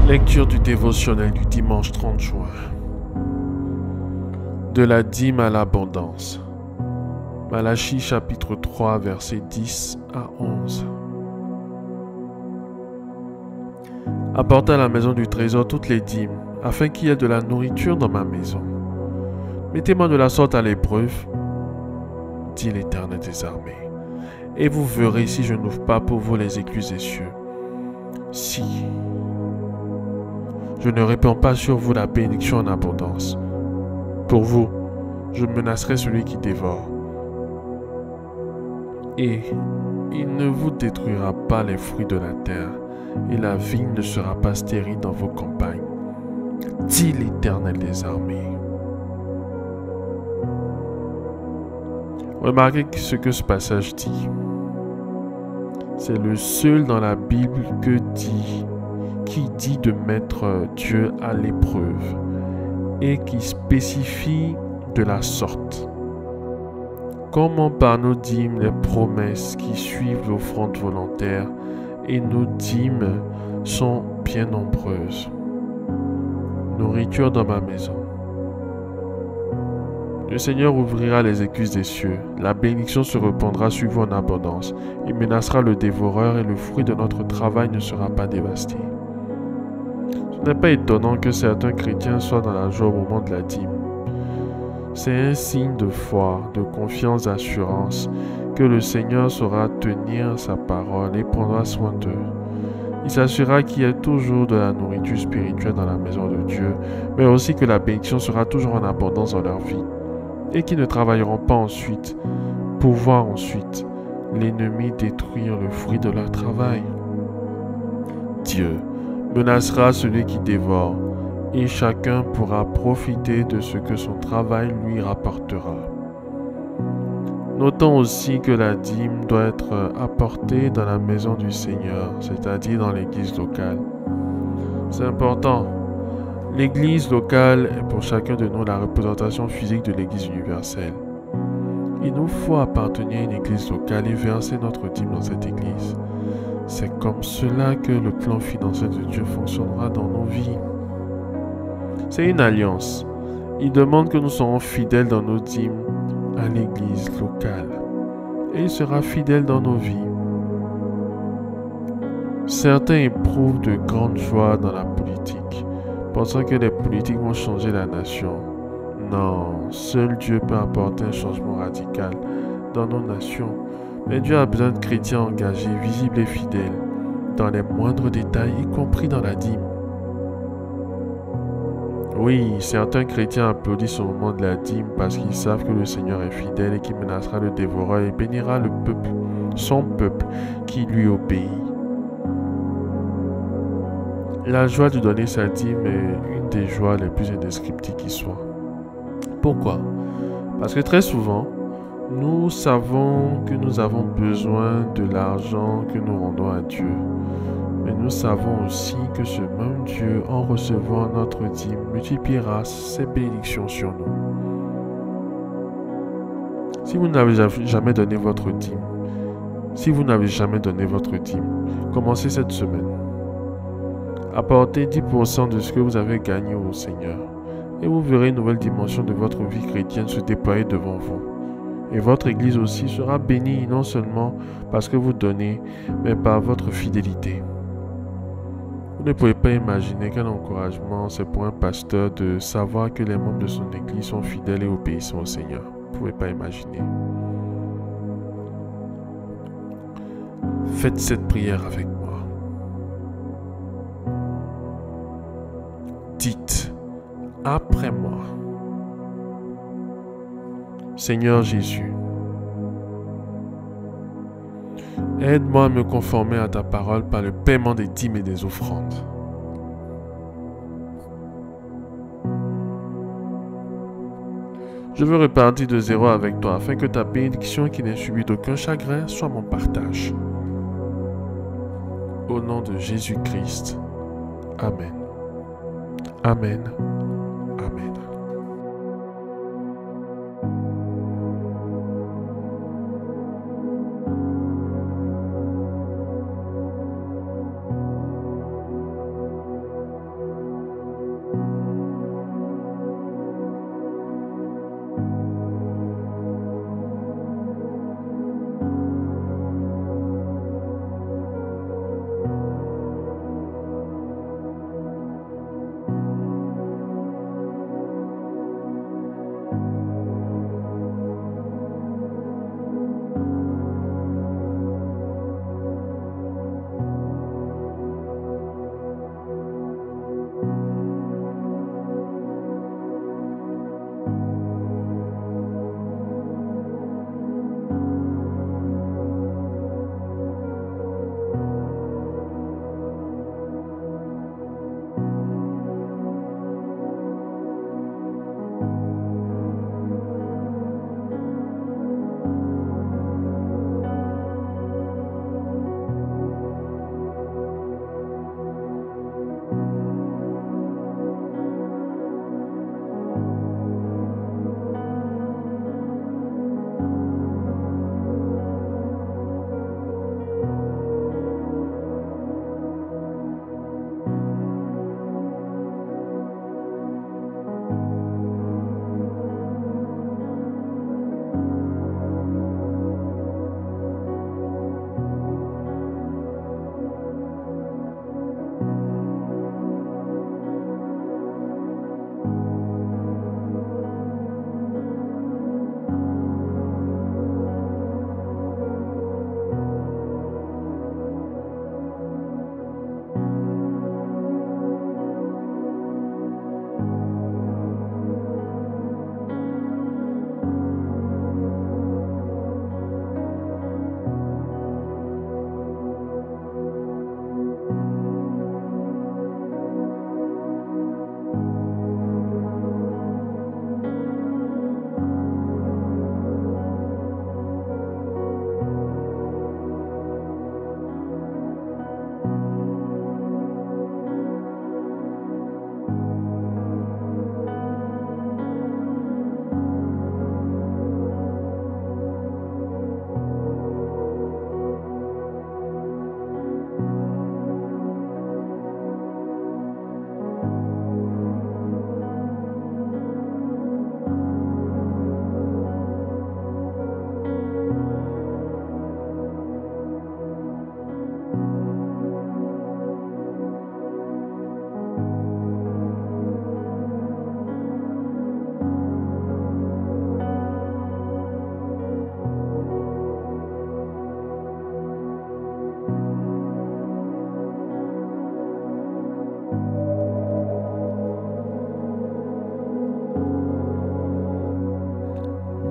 Lecture du dévotionnel du dimanche 30 juin. De la dîme à l'abondance. Malachie chapitre 3 versets 10 à 11. Apportez à la maison du trésor toutes les dîmes, afin qu'il y ait de la nourriture dans ma maison. Mettez-moi de la sorte à l'épreuve, dit l'Éternel des armées, et vous verrez si je n'ouvre pas pour vous les écluses des cieux. Si je ne répands pas sur vous la bénédiction en abondance. Pour vous, je menacerai celui qui dévore. Et il ne vous détruira pas les fruits de la terre, et la vigne ne sera pas stérile dans vos campagnes, dit l'Éternel des armées. Remarquez ce que ce passage dit. C'est le seul dans la Bible qui dit de mettre Dieu à l'épreuve et qui spécifie de la sorte. Comment par nos dîmes les promesses qui suivent l'offrande volontaire et nos dîmes sont bien nombreuses. Nourriture dans ma maison. Le Seigneur ouvrira les écluses des cieux, la bénédiction se répandra sur vous en abondance, il menacera le dévoreur et le fruit de notre travail ne sera pas dévasté. Ce n'est pas étonnant que certains chrétiens soient dans la joie au moment de la dîme. C'est un signe de foi, de confiance, d'assurance que le Seigneur saura tenir sa parole et prendra soin d'eux. Il s'assurera qu'il y ait toujours de la nourriture spirituelle dans la maison de Dieu, mais aussi que la bénédiction sera toujours en abondance dans leur vie et qu'ils ne travailleront pas ensuite pour voir ensuite l'ennemi détruire le fruit de leur travail. Dieu menacera celui qui dévore et chacun pourra profiter de ce que son travail lui rapportera. Notons aussi que la dîme doit être apportée dans la maison du Seigneur, c'est-à-dire dans l'église locale. C'est important. L'église locale est pour chacun de nous la représentation physique de l'église universelle. Il nous faut appartenir à une église locale et verser notre dîme dans cette église. C'est comme cela que le plan financier de Dieu fonctionnera dans nos vies. C'est une alliance. Il demande que nous soyons fidèles dans nos dîmes à l'église locale. Et il sera fidèle dans nos vies. Certains éprouvent de grandes joies dans la politique, pensant que les politiques vont changer la nation. Non, seul Dieu peut apporter un changement radical dans nos nations. Mais Dieu a besoin de chrétiens engagés, visibles et fidèles, dans les moindres détails, y compris dans la dîme. Oui, certains chrétiens applaudissent au moment de la dîme parce qu'ils savent que le Seigneur est fidèle et qu'il menacera le dévoreur et bénira le peuple, son peuple, qui lui obéit. La joie de donner sa dîme est une des joies les plus indescriptibles qui soient. Pourquoi? Parce que très souvent, nous savons que nous avons besoin de l'argent que nous rendons à Dieu. Mais nous savons aussi que ce même Dieu, en recevant notre dîme, multipliera ses bénédictions sur nous. Si vous n'avez jamais donné votre dîme, commencez cette semaine. Apportez 10% de ce que vous avez gagné au Seigneur et vous verrez une nouvelle dimension de votre vie chrétienne se déployer devant vous. Et votre église aussi sera bénie non seulement parce que vous donnez, mais par votre fidélité. Vous ne pouvez pas imaginer quel encouragement c'est pour un pasteur de savoir que les membres de son église sont fidèles et obéissants au Seigneur. Vous ne pouvez pas imaginer. Faites cette prière avec moi. Dites après moi. Seigneur Jésus, aide-moi à me conformer à ta parole par le paiement des dîmes et des offrandes. Je veux repartir de zéro avec toi afin que ta bénédiction qui n'est subie d'aucun chagrin soit mon partage. Au nom de Jésus-Christ. Amen. Amen. Amen.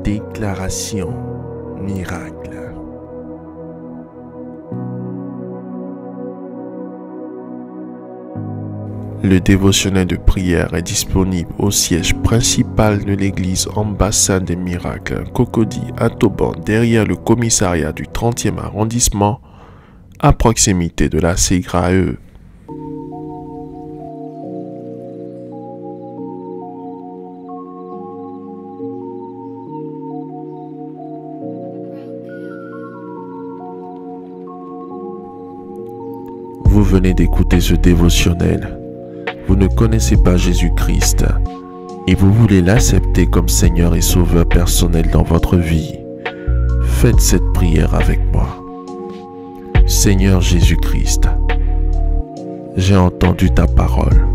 Déclaration miracle. Le dévotionnel de prière est disponible au siège principal de l'église Ambassade des Miracles, Cocody à Toban, derrière le commissariat du 30e arrondissement, à proximité de la CGRAE. Vous venez d'écouter ce dévotionnel. Vous ne connaissez pas Jésus-Christ et vous voulez l'accepter comme Seigneur et Sauveur personnel dans votre vie. Faites cette prière avec moi. Seigneur Jésus-Christ, j'ai entendu ta parole.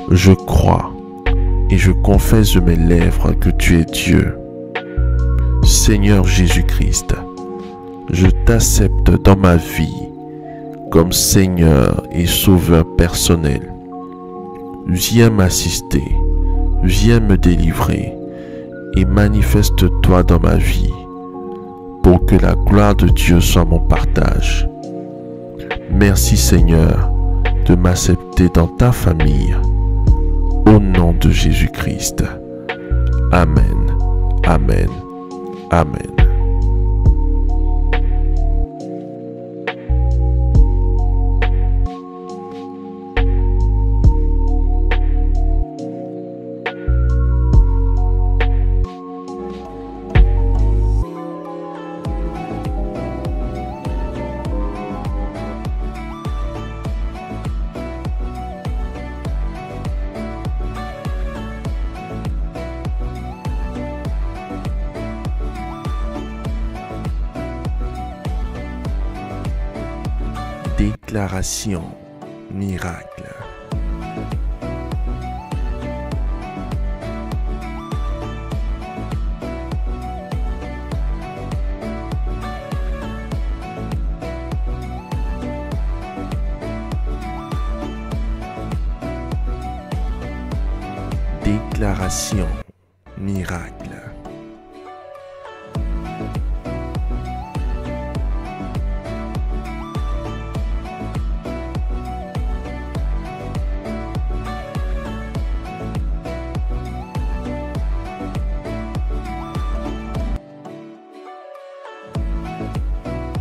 Je crois et je confesse de mes lèvres que tu es Dieu. Seigneur Jésus-Christ, je t'accepte dans ma vie comme Seigneur et Sauveur personnel. Viens m'assister, viens me délivrer et manifeste-toi dans ma vie pour que la gloire de Dieu soit mon partage. Merci Seigneur de m'accepter dans ta famille. Au nom de Jésus-Christ. Amen, amen, amen. Déclaration miracle. Déclaration miracle.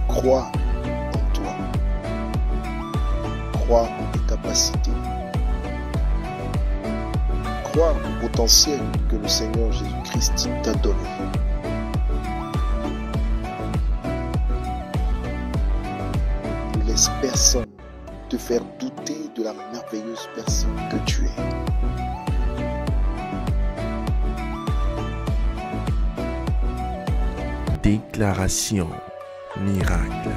Crois en toi. Crois en tes capacités. Crois au potentiel que le Seigneur Jésus-Christ t'a donné. Ne laisse personne te faire douter de la merveilleuse personne que tu es. Déclaration miracle.